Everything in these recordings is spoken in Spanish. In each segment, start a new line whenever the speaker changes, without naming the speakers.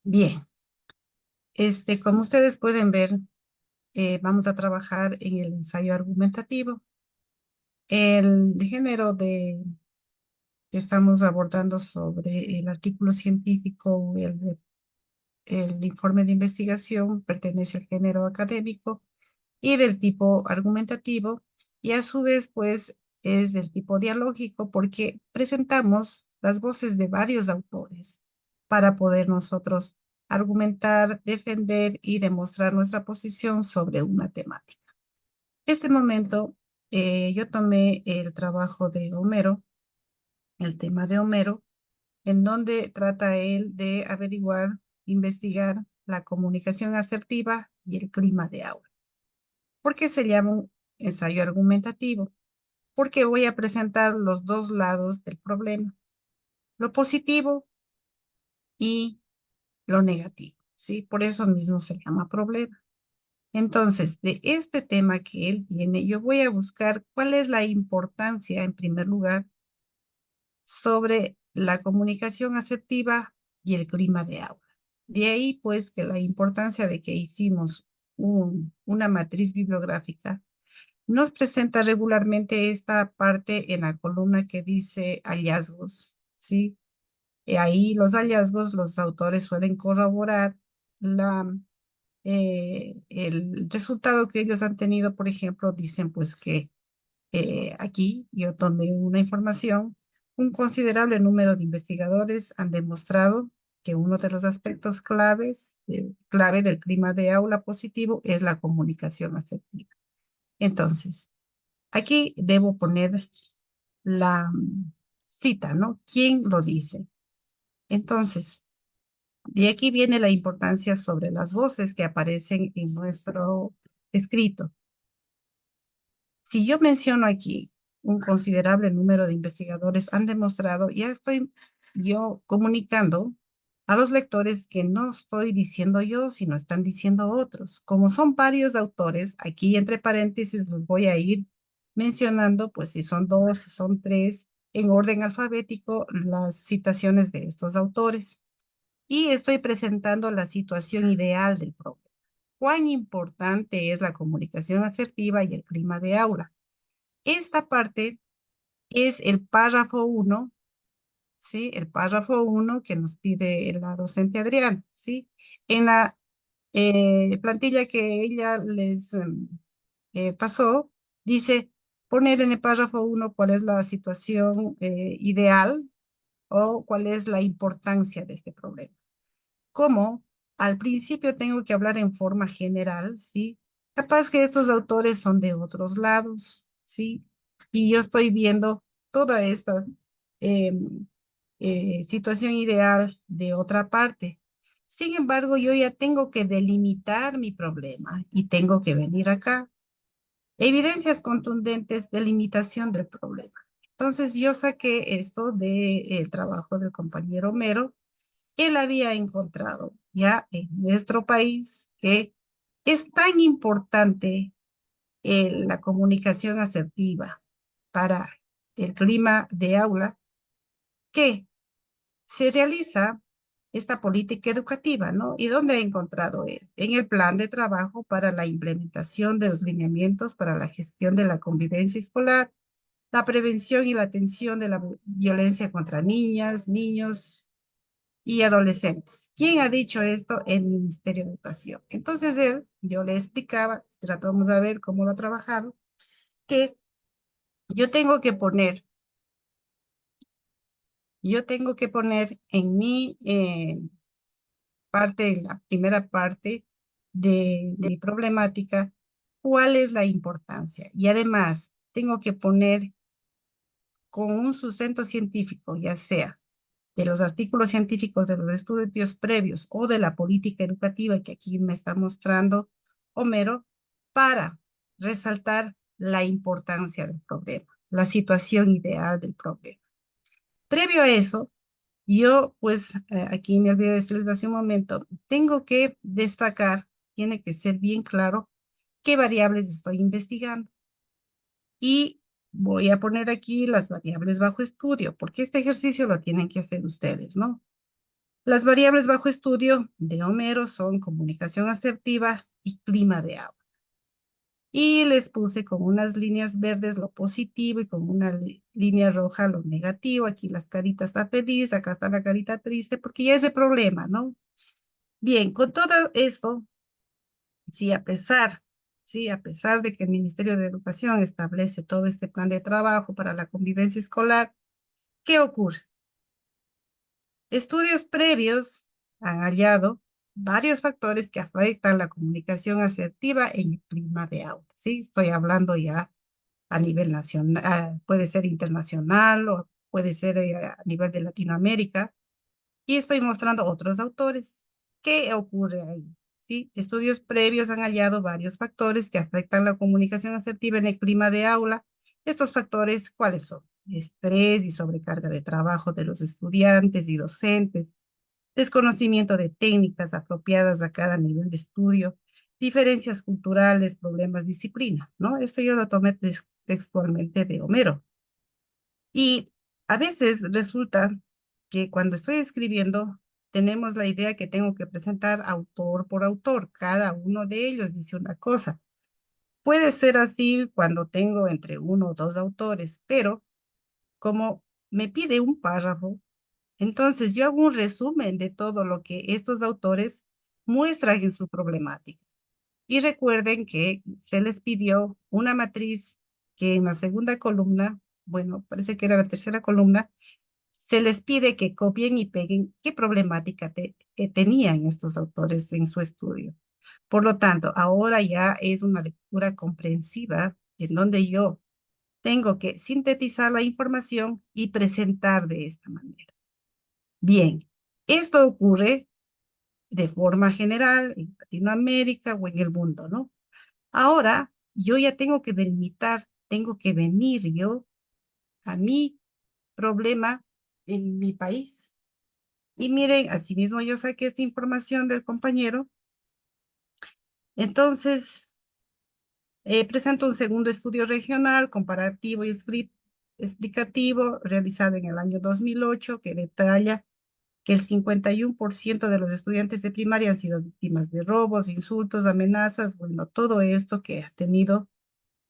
Bien, como ustedes pueden ver, vamos a trabajar en el ensayo argumentativo. El género que estamos abordando sobre el artículo científico, el informe de investigación, pertenece al género académico y del tipo argumentativo, y a su vez, pues, es del tipo dialógico porque presentamos las voces de varios autores para poder nosotros argumentar, defender y demostrar nuestra posición sobre una temática. En este momento, yo tomé el trabajo de Homero, el tema de Homero, en donde trata él de averiguar, investigar la comunicación asertiva y el clima de aula. ¿Por qué se llama un ensayo argumentativo? Porque voy a presentar los dos lados del problema, lo positivo y lo negativo, ¿sí? Por eso mismo se llama problema. Entonces, de este tema que él tiene, yo voy a buscar cuál es la importancia, en primer lugar, sobre la comunicación asertiva y el clima de aula. De ahí, pues, que la importancia de que hicimos una matriz bibliográfica nos presenta regularmente esta parte en la columna que dice hallazgos, ¿sí? Y ahí los hallazgos, los autores suelen corroborar el resultado que ellos han tenido. Por ejemplo, dicen pues que aquí yo tomé una información, un considerable número de investigadores han demostrado que uno de los aspectos clave del clima de aula positivo es la comunicación asertiva. Entonces, aquí debo poner la cita, ¿no? ¿Quién lo dice? Entonces, de aquí viene la importancia sobre las voces que aparecen en nuestro escrito. Si yo menciono aquí un considerable número de investigadores han demostrado, ya estoy yo comunicando a los lectores que no estoy diciendo yo, sino están diciendo otros. Como son varios autores, aquí entre paréntesis los voy a ir mencionando, pues si son dos, si son tres, en orden alfabético, las citaciones de estos autores. Y estoy presentando la situación ideal del problema. ¿Cuán importante es la comunicación asertiva y el clima de aula? Esta parte es el párrafo uno, ¿sí? El párrafo uno que nos pide la docente Adrián, ¿sí? En la plantilla que ella les pasó, dice poner en el párrafo uno cuál es la situación ideal o cuál es la importancia de este problema. Como al principio tengo que hablar en forma general, ¿sí? Capaz que estos autores son de otros lados, ¿sí? Y yo estoy viendo toda esta eh, situación ideal de otra parte. Sin embargo, yo ya tengo que delimitar mi problema y tengo que venir acá. Evidencias contundentes de limitación del problema. Entonces, yo saqué esto del trabajo del compañero Mero. Él había encontrado ya en nuestro país que es tan importante la comunicación asertiva para el clima de aula que se realiza esta política educativa, ¿no? ¿Y dónde ha encontrado él? En el plan de trabajo para la implementación de los lineamientos para la gestión de la convivencia escolar, la prevención y la atención de la violencia contra niñas, niños y adolescentes. ¿Quién ha dicho esto? El Ministerio de Educación. Entonces él, yo le explicaba, tratamos de ver cómo lo ha trabajado, que yo tengo que poner, yo tengo que poner en mi parte, en la primera parte de mi problemática, cuál es la importancia. Y además, tengo que poner con un sustento científico, ya sea de los artículos científicos de los estudios previos o de la política educativa que aquí me está mostrando Homero, para resaltar la importancia del problema, la situación ideal del problema. Previo a eso, yo pues aquí me olvidé de decirles hace un momento, tengo que destacar, tiene que ser bien claro qué variables estoy investigando. Y voy a poner aquí las variables bajo estudio, porque este ejercicio lo tienen que hacer ustedes, ¿no? Las variables bajo estudio de Homero son comunicación asertiva y clima de aula. Y les puse con unas líneas verdes lo positivo y con una línea roja lo negativo. Aquí las caritas está feliz, acá está la carita triste, porque ya es el problema, ¿no? Bien, con todo esto, sí, a pesar de que el Ministerio de Educación establece todo este plan de trabajo para la convivencia escolar, ¿qué ocurre? Estudios previos han hallado varios factores que afectan la comunicación asertiva en el clima de aula, ¿sí? Estoy hablando ya a nivel nacional, puede ser internacional o puede ser a nivel de Latinoamérica. Y estoy mostrando otros autores. ¿Qué ocurre ahí? ¿Sí? Estudios previos han hallado varios factores que afectan la comunicación asertiva en el clima de aula. Estos factores, ¿cuáles son? Estrés y sobrecarga de trabajo de los estudiantes y docentes, desconocimiento de técnicas apropiadas a cada nivel de estudio, diferencias culturales, problemas de disciplina, ¿no? Esto yo lo tomé textualmente de Homero. Y a veces resulta que cuando estoy escribiendo, tenemos la idea que tengo que presentar autor por autor. Cada uno de ellos dice una cosa. Puede ser así cuando tengo entre uno o dos autores, pero como me pide un párrafo, entonces yo hago un resumen de todo lo que estos autores muestran en su problemática. Y recuerden que se les pidió una matriz que en la segunda columna, bueno, parece que era la tercera columna, se les pide que copien y peguen qué problemática tenían estos autores en su estudio. Por lo tanto, ahora ya es una lectura comprensiva en donde yo tengo que sintetizar la información y presentar de esta manera. Bien, esto ocurre de forma general en Latinoamérica o en el mundo, ¿no? Ahora yo ya tengo que delimitar, tengo que venir yo a mi problema en mi país. Y miren, asimismo yo saqué esta información del compañero. Entonces, presento un segundo estudio regional, comparativo y explicativo, realizado en el año 2008, que detalla que el 51% de los estudiantes de primaria han sido víctimas de robos, insultos, amenazas, bueno, todo esto que ha tenido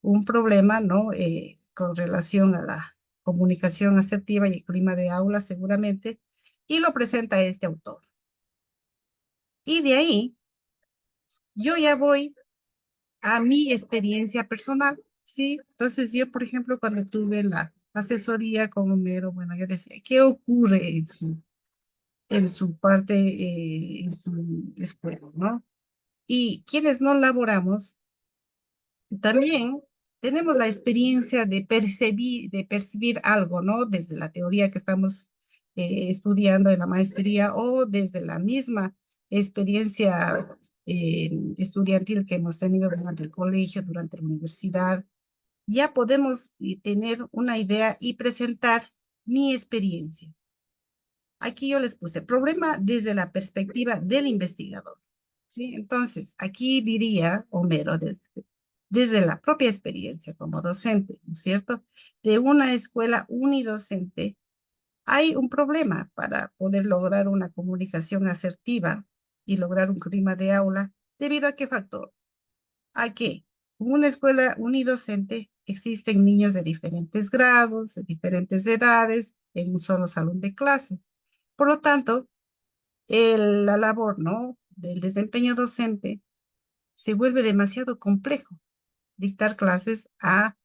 un problema, ¿no? Con relación a la comunicación asertiva y el clima de aula, seguramente, y lo presenta este autor. Y de ahí yo ya voy a mi experiencia personal, ¿sí? Entonces yo, por ejemplo, cuando tuve la asesoría con Homero, bueno, yo decía, ¿qué ocurre en su parte, en su escuela, ¿no? Y quienes no laboramos, también tenemos la experiencia de percibir algo, ¿no? Desde la teoría que estamos estudiando en la maestría o desde la misma experiencia estudiantil que hemos tenido durante el colegio, durante la universidad. Ya podemos tener una idea y presentar mi experiencia. Aquí yo les puse problema desde la perspectiva del investigador. ¿Sí? Entonces, aquí diría Homero, desde la propia experiencia como docente, ¿no es cierto? De una escuela unidocente, hay un problema para poder lograr una comunicación asertiva y lograr un clima de aula. ¿Debido a qué factor? A que en una escuela unidocente existen niños de diferentes grados, de diferentes edades, en un solo salón de clase. Por lo tanto, la labor, ¿no? Del desempeño docente se vuelve demasiado complejo dictar clases a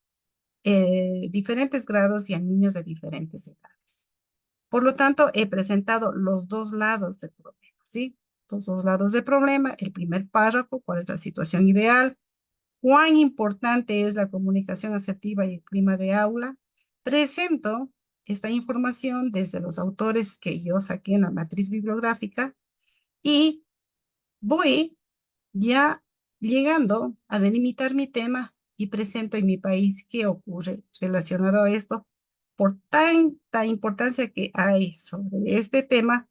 diferentes grados y a niños de diferentes edades. Por lo tanto, he presentado los dos lados del problema, ¿sí? Los dos lados del problema. El primer párrafo, cuál es la situación ideal, cuán importante es la comunicación asertiva y el clima de aula. Presento esta información desde los autores que yo saqué en la matriz bibliográfica y voy ya llegando a delimitar mi tema y presento en mi país qué ocurre relacionado a esto por tanta importancia que hay sobre este tema.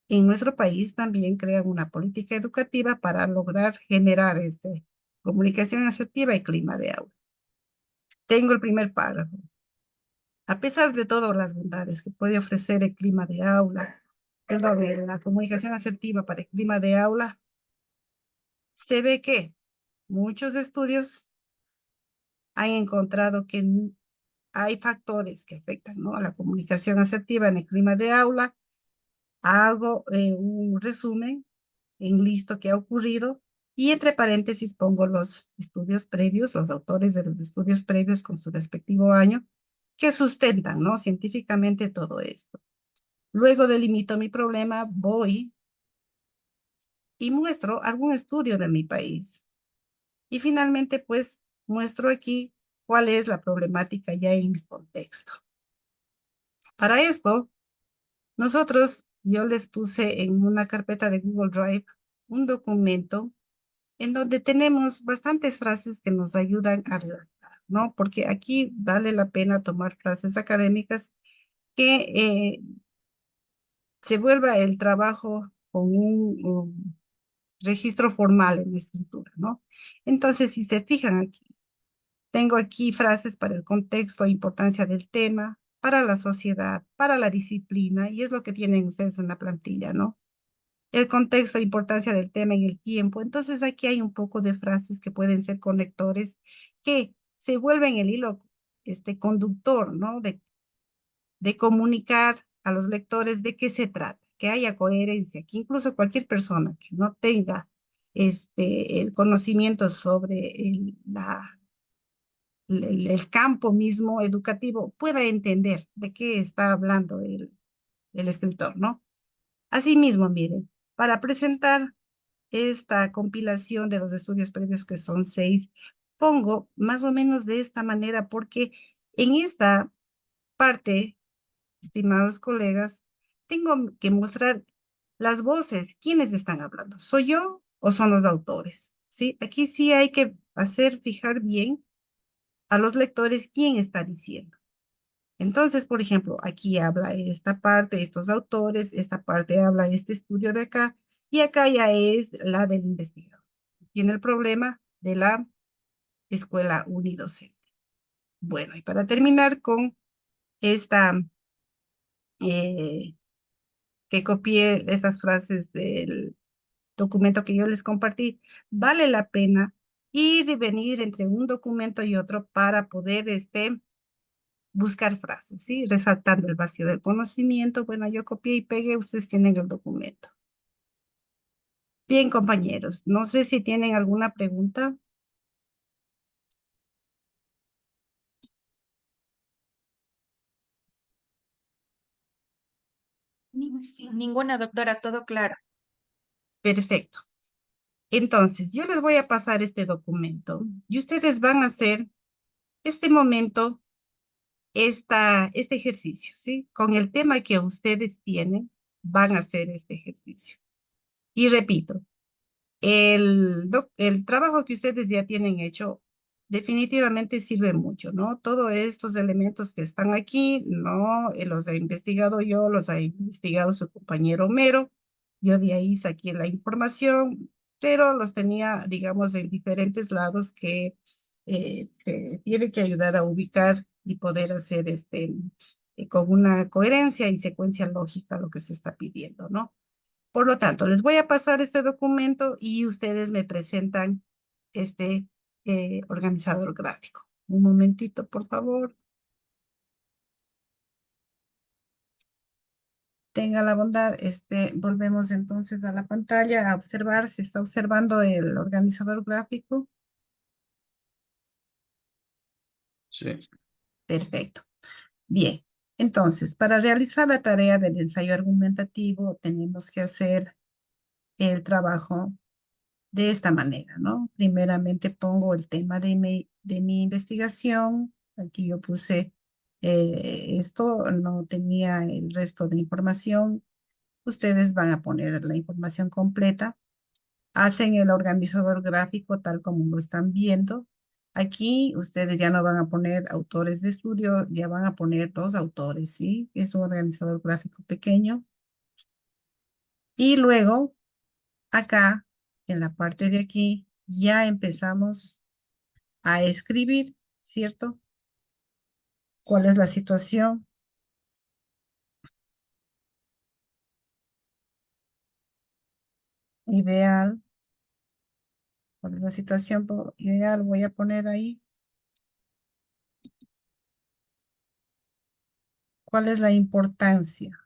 En nuestro país también crean una política educativa para lograr generar comunicación asertiva y clima de aula. Tengo el primer párrafo. A pesar de todas las bondades que puede ofrecer el clima de aula, perdón, en la comunicación asertiva para el clima de aula, se ve que muchos estudios han encontrado que hay factores que afectan, ¿no?, a la comunicación asertiva en el clima de aula. Hago un resumen en listo que ha ocurrido y entre paréntesis pongo los estudios previos, los autores de los estudios previos con su respectivo año, que sustentan, ¿no?, científicamente todo esto. Luego delimito mi problema, voy y muestro algún estudio de mi país. Y finalmente, pues, muestro aquí cuál es la problemática ya en mi contexto. Para esto, yo les puse en una carpeta de Google Drive un documento en donde tenemos bastantes frases que nos ayudan a redactar, ¿no? Porque aquí vale la pena tomar frases académicas que se vuelva el trabajo con un registro formal en la escritura, ¿no? Entonces, si se fijan aquí, tengo aquí frases para el contexto e importancia del tema, para la sociedad, para la disciplina, y es lo que tienen ustedes en la plantilla, ¿no? El contexto e importancia del tema en el tiempo. Entonces aquí hay un poco de frases que pueden ser conectores que se vuelven el hilo conductor, ¿no? De comunicar a los lectores de qué se trata, que haya coherencia, que incluso cualquier persona que no tenga el conocimiento sobre el campo mismo educativo pueda entender de qué está hablando el escritor, ¿no? Asimismo, miren, para presentar esta compilación de los estudios previos, que son 6, pongo más o menos de esta manera, porque en esta parte, estimados colegas, tengo que mostrar las voces, quiénes están hablando, ¿soy yo o son los autores? ¿Sí? Aquí sí hay que fijar bien a los lectores quién está diciendo. Entonces, por ejemplo, aquí habla esta parte, estos autores, esta parte habla este estudio de acá, y acá ya es la del investigador. Tiene el problema de la escuela unidocente. Bueno, y para terminar con esta, eh, que copié estas frases del documento que yo les compartí, vale la pena ir y venir entre un documento y otro para poder buscar frases, ¿sí? Resaltando el vacío del conocimiento. Bueno, yo copié y pegué, ustedes tienen el documento. Bien, compañeros, no sé si tienen alguna pregunta.
Ninguna, doctora, todo claro.
Perfecto. Entonces, yo les voy a pasar este documento y ustedes van a hacer este momento, este ejercicio, ¿sí? Con el tema que ustedes tienen, van a hacer este ejercicio. Y repito, el trabajo que ustedes ya tienen hecho definitivamente sirve mucho, ¿no? Todos estos elementos que están aquí, no los he investigado yo, los ha investigado su compañero Homero. Yo de ahí saqué la información, pero los tenía, digamos, en diferentes lados que tiene que ayudar a ubicar y poder hacer con una coherencia y secuencia lógica lo que se está pidiendo, ¿no? Por lo tanto, les voy a pasar este documento y ustedes me presentan este organizador gráfico. Un momentito, por favor. Tenga la bondad, volvemos entonces a la pantalla a observar si está observando el organizador gráfico.
Sí.
Perfecto. Bien. Entonces, para realizar la tarea del ensayo argumentativo, tenemos que hacer el trabajo de esta manera, ¿no? Primeramente pongo el tema de mi investigación. Aquí yo puse esto, no tenía el resto de información. Ustedes van a poner la información completa. Hacen el organizador gráfico tal como lo están viendo. Aquí ustedes ya no van a poner autores de estudio, ya van a poner dos autores, ¿sí? Es un organizador gráfico pequeño. Y luego, acá, en la parte de aquí, ya empezamos a escribir, ¿cierto? ¿Cuál es la situación? ideal. ¿Cuál es la situación ideal? Voy a poner ahí. ¿Cuál es la importancia?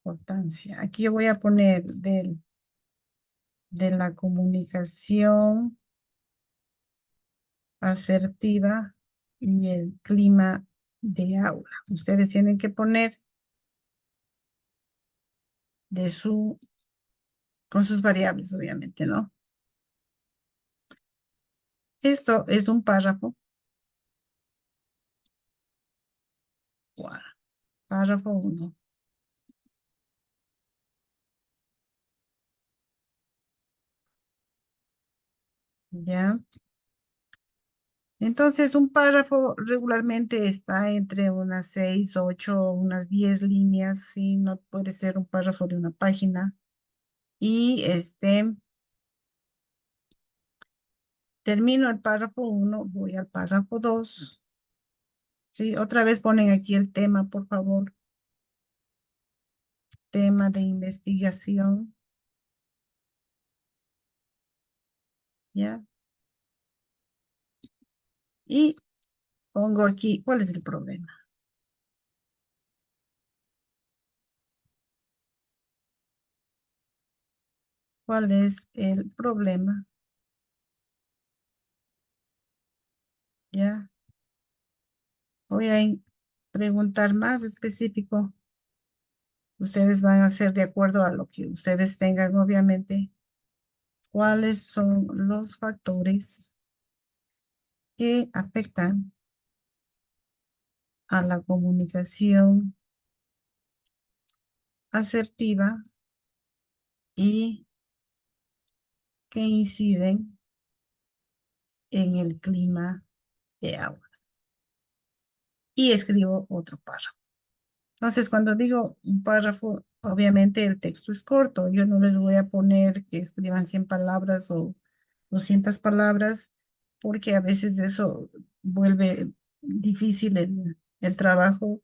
Importancia. Aquí yo voy a poner de la comunicación asertiva y el clima de aula. Ustedes tienen que poner con sus variables, obviamente, ¿no? Esto es un párrafo. Wow. Párrafo 1. ¿Ya? Entonces, un párrafo regularmente está entre unas 6, 8, unas 10 líneas, ¿sí? No puede ser un párrafo de una página. Y termino el párrafo 1, voy al párrafo 2. ¿Sí? Otra vez ponen aquí el tema, por favor. Tema de investigación. ¿Ya? Y pongo aquí, ¿cuál es el problema? ¿Cuál es el problema? ¿Ya? Voy a preguntar más específico. Ustedes van a hacer de acuerdo a lo que ustedes tengan, obviamente. ¿Cuáles son los factores que afectan a la comunicación asertiva y que inciden en el clima de aula? Y escribo otro párrafo. Entonces, cuando digo un párrafo, obviamente el texto es corto. Yo no les voy a poner que escriban 100 palabras o 200 palabras, porque a veces eso vuelve difícil el trabajo.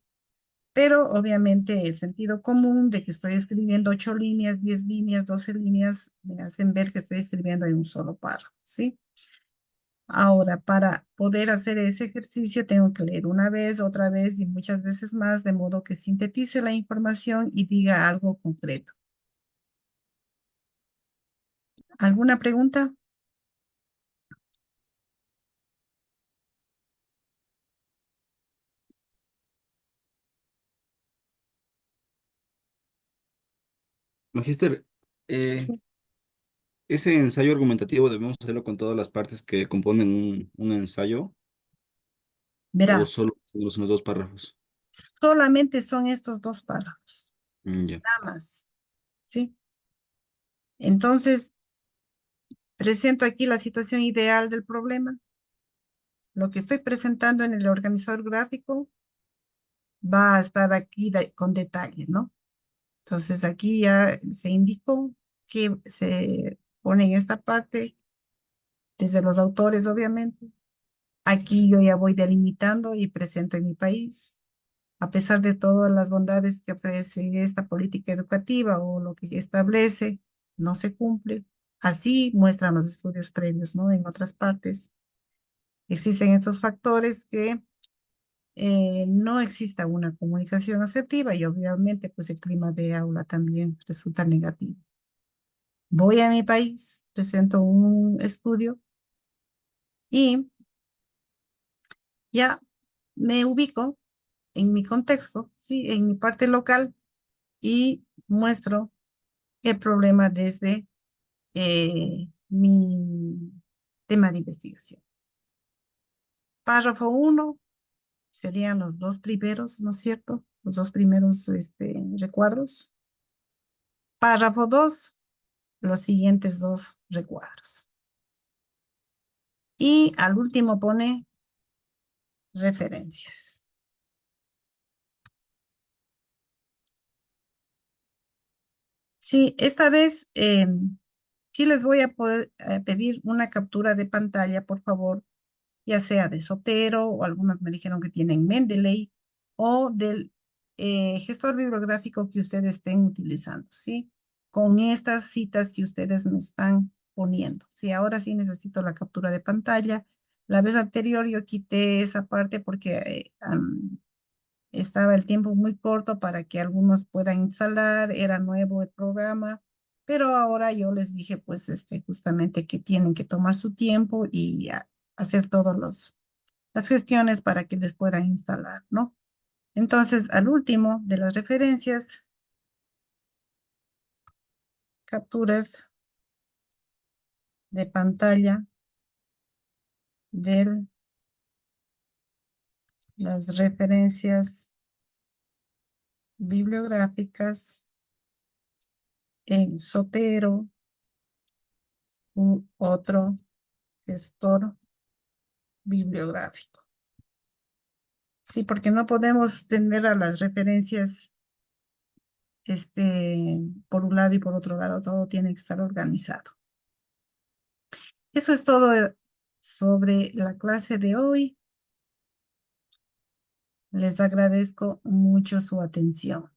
Pero obviamente el sentido común de que estoy escribiendo 8 líneas, 10 líneas, 12 líneas, me hacen ver que estoy escribiendo en un solo párrafo, ¿sí? Ahora, para poder hacer ese ejercicio, tengo que leer una vez, otra vez y muchas veces más, de modo que sintetice la información y diga algo concreto. ¿Alguna pregunta?
Magíster,
Sí.
ese ensayo argumentativo debemos hacerlo con todas las partes que componen un ensayo o
Verá,
solo son los dos párrafos.
solamente son estos dos párrafos,
Ya.
nada más, ¿sí? Entonces, presento aquí la situación ideal del problema. Lo que estoy presentando en el organizador gráfico va a estar aquí con detalles, ¿no? Entonces aquí ya se indicó que se pone en esta parte, desde los autores, obviamente. Aquí yo ya voy delimitando y presento en mi país. A pesar de todas las bondades que ofrece esta política educativa o lo que establece, no se cumple. Así muestran los estudios previos, ¿no? En otras partes existen estos factores que no exista una comunicación asertiva y obviamente pues el clima de aula también resulta negativo. Voy a mi país, presento un estudio y ya me ubico en mi contexto, sí, en mi parte local y muestro el problema desde mi tema de investigación. Párrafo 1 serían los dos primeros, ¿no es cierto? Los dos primeros recuadros. Párrafo 2, los siguientes dos recuadros. Y al último pone referencias. Sí, esta vez sí les voy a poder pedir una captura de pantalla, por favor, ya sea de Sotero o algunos me dijeron que tienen Mendeley o del gestor bibliográfico que ustedes estén utilizando, ¿sí? Con estas citas que ustedes me están poniendo. Sí, ahora sí necesito la captura de pantalla. La vez anterior yo quité esa parte porque estaba el tiempo muy corto para que algunos puedan instalar, era nuevo el programa, pero ahora yo les dije pues justamente que tienen que tomar su tiempo y hacer todas las gestiones para que les puedan instalar, ¿no? Entonces, al último de las referencias, capturas de pantalla de las referencias bibliográficas en Zotero u otro gestor bibliográfico. Sí, porque no podemos tener a las referencias por un lado y por otro lado, todo tiene que estar organizado. Eso es todo sobre la clase de hoy. Les agradezco mucho su atención.